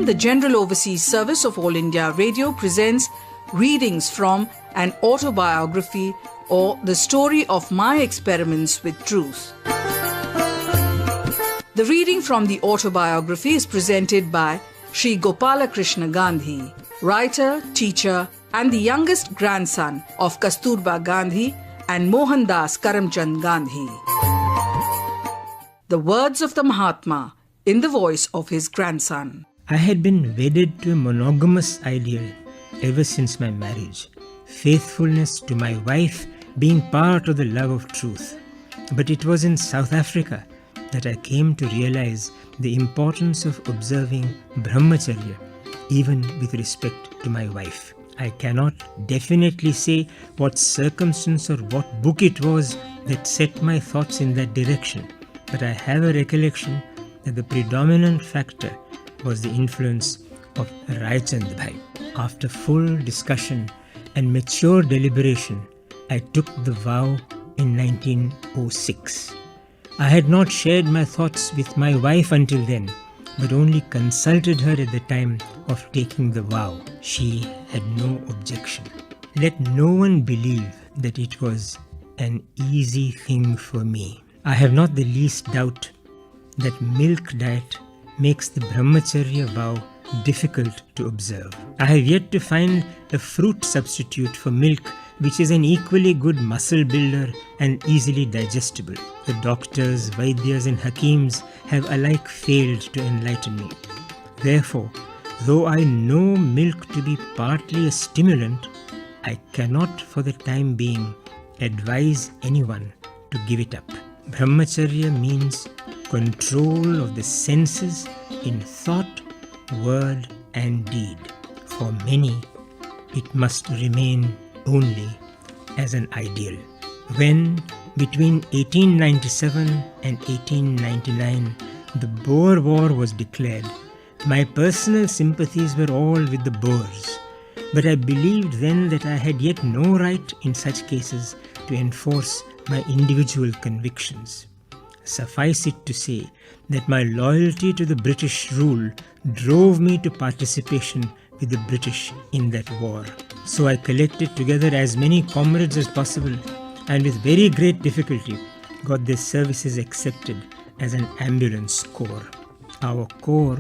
Again, the General Overseas Service of All India Radio presents readings from an autobiography or the story of my experiments with truth. The reading from the autobiography is presented by Sri Gopalakrishna Gandhi, writer, teacher, and the youngest grandson of Kasturba Gandhi and Mohandas Karamchand Gandhi. The words of the Mahatma in the voice of his grandson. I had been wedded to a monogamous ideal ever since my marriage, faithfulness to my wife being part of the love of truth. But it was in South Africa that I came to realize the importance of observing Brahmacharya, even with respect to my wife. I cannot definitely say what circumstance or what book it was that set my thoughts in that direction, but I have a recollection that the predominant factor was the influence of Raichand Bhai. After full discussion and mature deliberation, I took the vow in 1906. I had not shared my thoughts with my wife until then, but only consulted her at the time of taking the vow. She had no objection. Let no one believe that it was an easy thing for me. I have not the least doubt that milk diet makes the Brahmacharya vow difficult to observe. I have yet to find a fruit substitute for milk which is an equally good muscle builder and easily digestible. The doctors, Vaidyas and Hakims have alike failed to enlighten me. Therefore, though I know milk to be partly a stimulant, I cannot for the time being advise anyone to give it up. Brahmacharya means control of the senses in thought, word and deed. For many, it must remain only as an ideal. When between 1897 and 1899 the Boer War was declared, my personal sympathies were all with the Boers, but I believed then that I had yet no right in such cases to enforce my individual convictions. Suffice it to say that my loyalty to the British rule drove me to participation with the British in that war. So I collected together as many comrades as possible and with very great difficulty got their services accepted as an ambulance corps. Our corps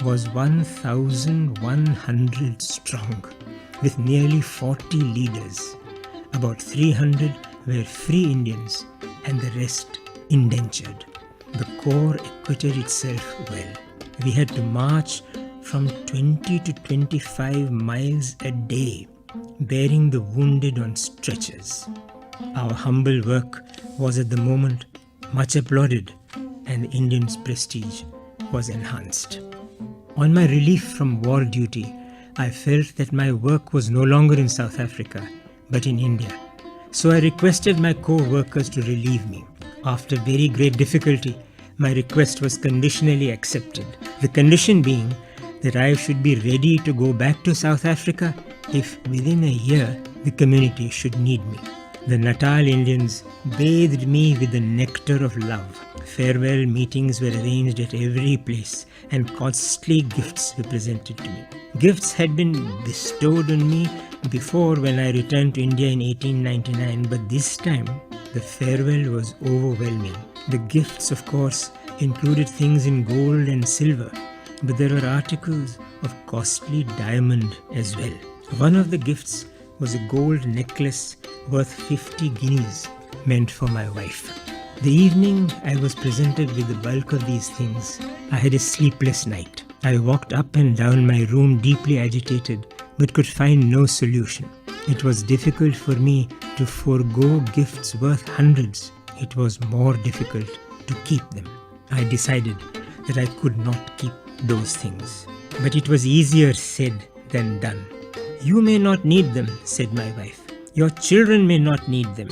was 1,100 strong with nearly 40 leaders. About 300 were free Indians and the rest indentured. The corps acquitted itself well. We had to march from 20 to 25 miles a day, bearing the wounded on stretchers. Our humble work was at the moment much applauded and the Indians' prestige was enhanced. On my relief from war duty, I felt that my work was no longer in South Africa, but in India. So I requested my co-workers to relieve me. After very great difficulty, my request was conditionally accepted. The condition being that I should be ready to go back to South Africa if within a year the community should need me. The Natal Indians bathed me with the nectar of love. Farewell meetings were arranged at every place and costly gifts were presented to me. Gifts had been bestowed on me before when I returned to India in 1899, but this time the farewell was overwhelming. The gifts, of course, included things in gold and silver, but there were articles of costly diamond as well. One of the gifts was a gold necklace worth 50 guineas, meant for my wife. The evening I was presented with the bulk of these things, I had a sleepless night. I walked up and down my room deeply agitated, but could find no solution. It was difficult for me to forego gifts worth hundreds. It was more difficult to keep them. I decided that I could not keep those things. But it was easier said than done. You may not need them, said my wife. Your children may not need them.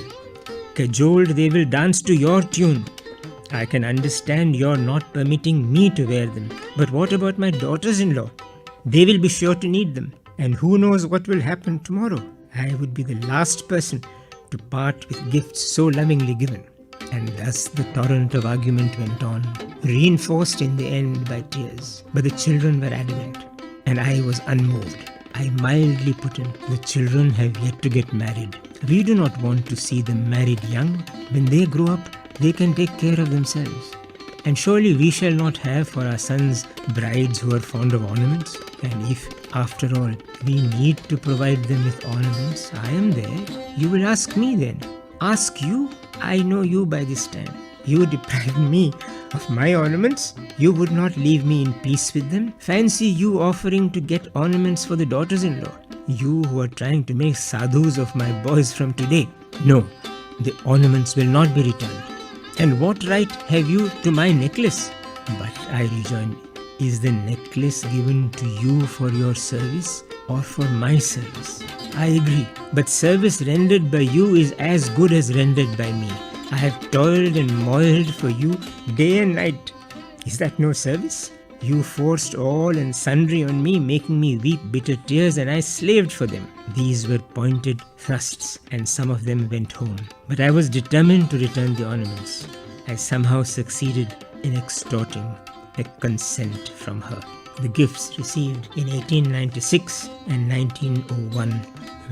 Cajoled, they will dance to your tune. I can understand your not permitting me to wear them. But what about my daughters-in-law? They will be sure to need them. And who knows what will happen tomorrow? I would be the last person to part with gifts so lovingly given. And thus the torrent of argument went on. reinforced in the end by tears. But the children were adamant, and I was unmoved. I mildly put in, the children have yet to get married. We do not want to see them married young. When they grow up, they can take care of themselves. And surely we shall not have for our sons brides who are fond of ornaments. And if, after all, we need to provide them with ornaments, I am there. You will ask me then. Ask you? I know you by this time. You deprive me of my ornaments. You would not leave me in peace with them. Fancy you offering to get ornaments for the daughters-in-law. You who are trying to make sadhus of my boys from today. No, the ornaments will not be returned. And what right have you to my necklace? But I rejoined, is the necklace given to you for your service or for my service? I agree, but service rendered by you is as good as rendered by me. I have toiled and moiled for you day and night. Is that no service? You forced all and sundry on me, making me weep bitter tears, and I slaved for them. These were pointed thrusts, and some of them went home. But I was determined to return the ornaments. I somehow succeeded in extorting a consent from her. The gifts received in 1896 and 1901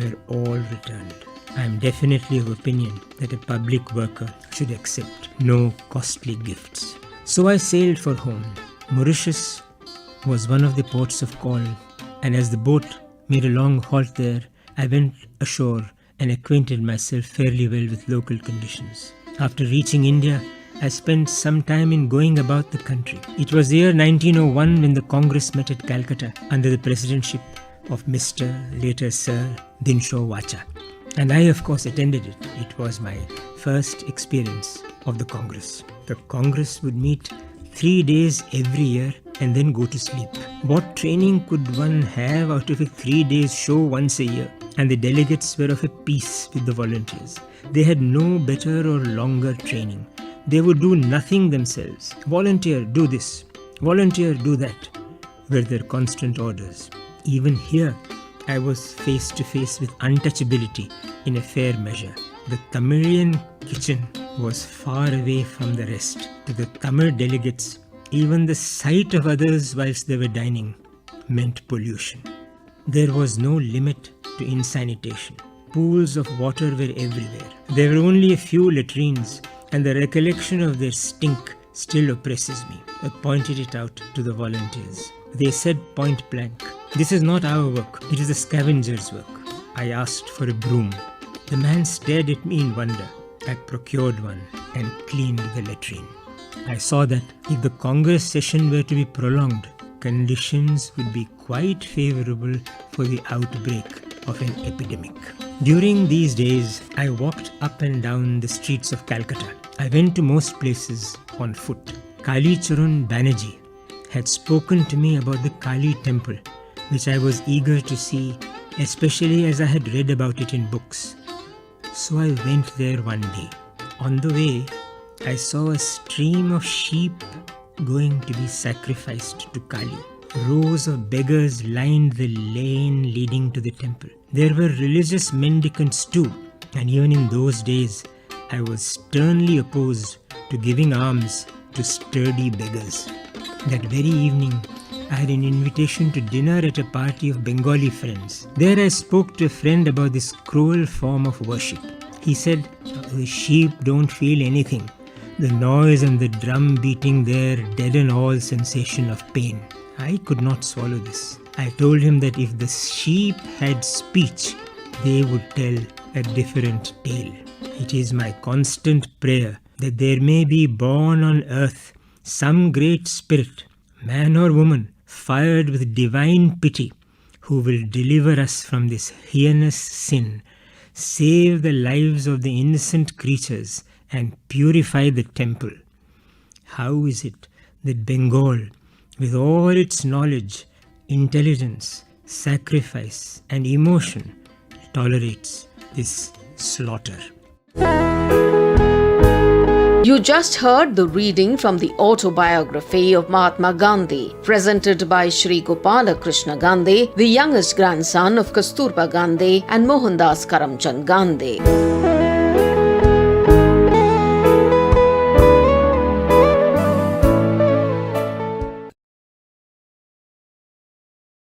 were all returned. I am definitely of opinion that a public worker should accept no costly gifts. So I sailed for home. Mauritius was one of the ports of call, and as the boat made a long halt there, I went ashore and acquainted myself fairly well with local conditions. After reaching India, I spent some time in going about the country. It was the year 1901 when the Congress met at Calcutta under the presidentship of Mr. later Sir Dinshaw Wacha. And I, of course, attended it. It was my first experience of the Congress. The Congress would meet 3 days every year and then go to sleep. What training could one have out of a 3 days show once a year? And the delegates were of a piece with the volunteers. They had no better or longer training. They would do nothing themselves. Volunteer, do this. Volunteer, do that, were their constant orders. Even here, I was face to face with untouchability in a fair measure. The Tamilian kitchen was far away from the rest. To the Tamil delegates, even the sight of others whilst they were dining meant pollution. There was no limit to insanitation. Pools of water were everywhere. There were only a few latrines, and the recollection of their stink still oppresses me. I pointed it out to the volunteers. They said point blank, "This is not our work, it is the scavengers' work." I asked for a broom. The man stared at me in wonder. I procured one and cleaned the latrine. I saw that if the Congress session were to be prolonged, conditions would be quite favorable for the outbreak of an epidemic. During these days, I walked up and down the streets of Calcutta. I went to most places on foot. Kali Charan Banerjee had spoken to me about the Kali temple, which I was eager to see, especially as I had read about it in books. So I went there one day. On the way, I saw a stream of sheep going to be sacrificed to Kali. Rows of beggars lined the lane leading to the temple. There were religious mendicants too, and even in those days, I was sternly opposed to giving alms to sturdy beggars. That very evening, I had an invitation to dinner at a party of Bengali friends. There I spoke to a friend about this cruel form of worship. He said, "The sheep don't feel anything. The noise and the drum beating there deaden all sensation of pain." I could not swallow this. I told him that if the sheep had speech, they would tell a different tale. It is my constant prayer that there may be born on earth some great spirit, man or woman, fired with divine pity, who will deliver us from this heinous sin, save the lives of the innocent creatures, and purify the temple. How is it that Bengal, with all its knowledge, intelligence, sacrifice, and emotion, tolerates this slaughter? You just heard the reading from the autobiography of Mahatma Gandhi, presented by Shri Gopala Krishna Gandhi, the youngest grandson of Kasturba Gandhi and Mohandas Karamchand Gandhi.